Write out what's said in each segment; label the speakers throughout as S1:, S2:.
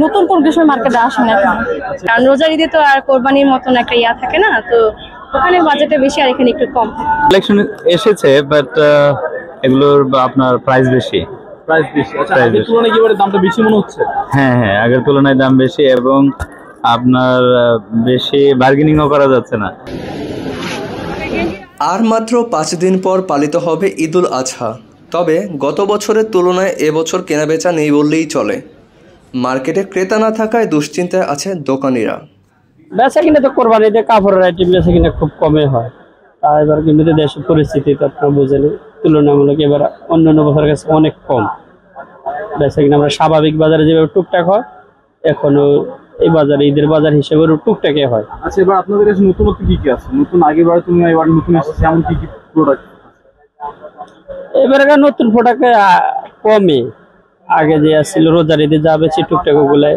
S1: নতুন কোন কিছু মার্কেটে আসে না এখন, কারণ রোজার ঈদে তো আর কোরবানির মতন একটা ইয়া থাকে না, তো ওখানে বাজেটটা বেশি আর এখানে একটু কম।
S2: কালেকশন এসেছে বাট এগুলোর আপনার প্রাইস বেশি।
S3: প্রাইস বেশি। আচ্ছা, আগের তুলনায় কি এবারে দামটা বেশি মনে হচ্ছে?
S2: হ্যাঁ হ্যাঁ, আগের তুলনায় দাম বেশি এবং আপনার বেশি বার্গেনিংও করা যাচ্ছে না।
S4: আর মাত্র 5 দিন পর পালিত হবে ঈদুল আজহা। তবে গত বছরের তুলনায় এবছর কেনাবেচা নেই বললেই চলে। মার্কেটে ক্রেতা না থাকায় দুশ্চিন্তায় আছে দোকানিরা।
S5: বেচা কিনে তো কোরবানিতে কাপড়ের আইটেম বেচা কিনে খুব কমই হয়। আর এবার কিন্তু দেশের পরিস্থিতি তো আপনারা বুঝেন, তুলনামূলক এবার অন্যান্য বছরের কাছে অনেক কম বেচা কিনে। আমরা স্বাভাবিক বাজারে যেভাবে টুকটাক হয়, এখনো এই বাজারে ঈদের বাজার হিসেবে টুকটাকে হয়।
S3: আচ্ছা, এবার আপনাদের কাছে নতুনত্ব কি কি আছে? নতুন আগের বার তুমি এবার নতুন এসেছে এমন কি কি প্রোডাক্ট?
S5: এবার নতুন প্রোডাক্ট কমই, আগে যে আসছিল রোজার ঈদে যা বেশি টুকটাক ওগুলাই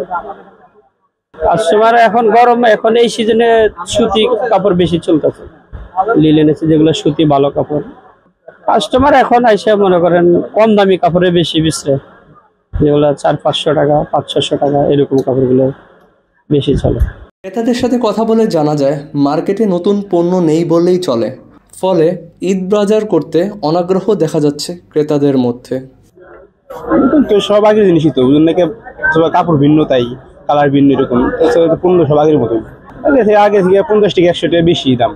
S5: কাস্টমার। এখন গরম, এখন এই সিজনে সুতি কাপড় বেশি চলতেছে, লিলেন আছে যেগুলো সুতি ভালো কাপড়। কাস্টমার এখন আইসা মনে করেন কম দামি কাপড়ে বেশি বিচরে, যেগুলো 400-500 টাকা 500-600 টাকা এরকম কাপড়গুলো বেশি চলে।
S4: ক্রেতাদের সাথে কথা বলে জানা যায় মার্কেটে নতুন পণ্য নেই বললেই চলে। ফলে ঈদ বাজার করতে অনাগ্রহ দেখা যাচ্ছে ক্রেতাদের মধ্যে।
S3: তো সব আগের জিনিসই তো বুঝুন নাকি, সব কাপড় ভিন্ন, তাই কালার ভিন্ন, এরকম পণ্য সব আগের মতো। আগে থেকে 50 টাকা 100 টাকা বেশি দাম।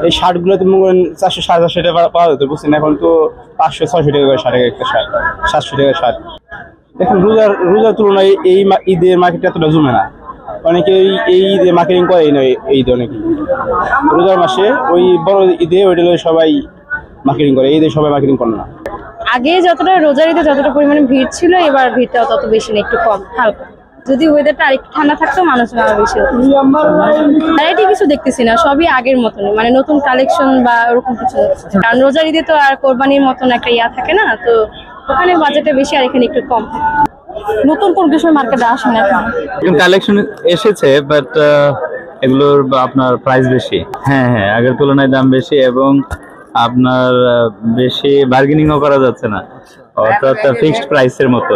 S3: এই শার্ট গুলো তো মনে করেন 400-450 টাকা পাওয়া যেত বুঝছেন, এখন তো 500-600 টাকা করে শার্ট, একটা শার্ট 700 টাকা শার্ট। দেখেন রোজার তুলনায় এই ঈদের মার্কেটটা এতটা জমে না। অনেকে এই ঈদে মার্কেটিং করে না, এই ঈদে অনেকে রোজার মাসে ওই বড় ঈদে ওইটা সবাই মার্কেটিং করে, এই ঈদে সবাই মার্কেটিং করে না।
S1: আগে যতটা রোজার ঈদে যতটা পরিমাণে ভিড় ছিল, এবার ভিড়টাও তত বেশি না, একটু কম হালকা। যদি ওয়েদারটা আরেকটু ঠান্ডা থাকতো মানুষ আরো বেশি হতো। ভ্যারাইটি কিছু দেখতেছি না, সবই আগের মতনই, মানে নতুন কালেকশন বা ওরকম কিছু। কারণ রোজার ঈদে তো আর কোরবানির মতন একটা ইয়া থাকে না, তো ওখানে বাজেটটা বেশি আর এখানে একটু কম। নতুন কোন কিছু মার্কেটে আসে না এখন,
S2: কালেকশন এসেছে বাট এগুলোর আপনার প্রাইস বেশি। হ্যাঁ হ্যাঁ, আগের তুলনায় দাম বেশি এবং আপনার বেশি বার্গেনিংও করা যাচ্ছে না, অর্থাৎ ফিক্সড প্রাইসের মতো।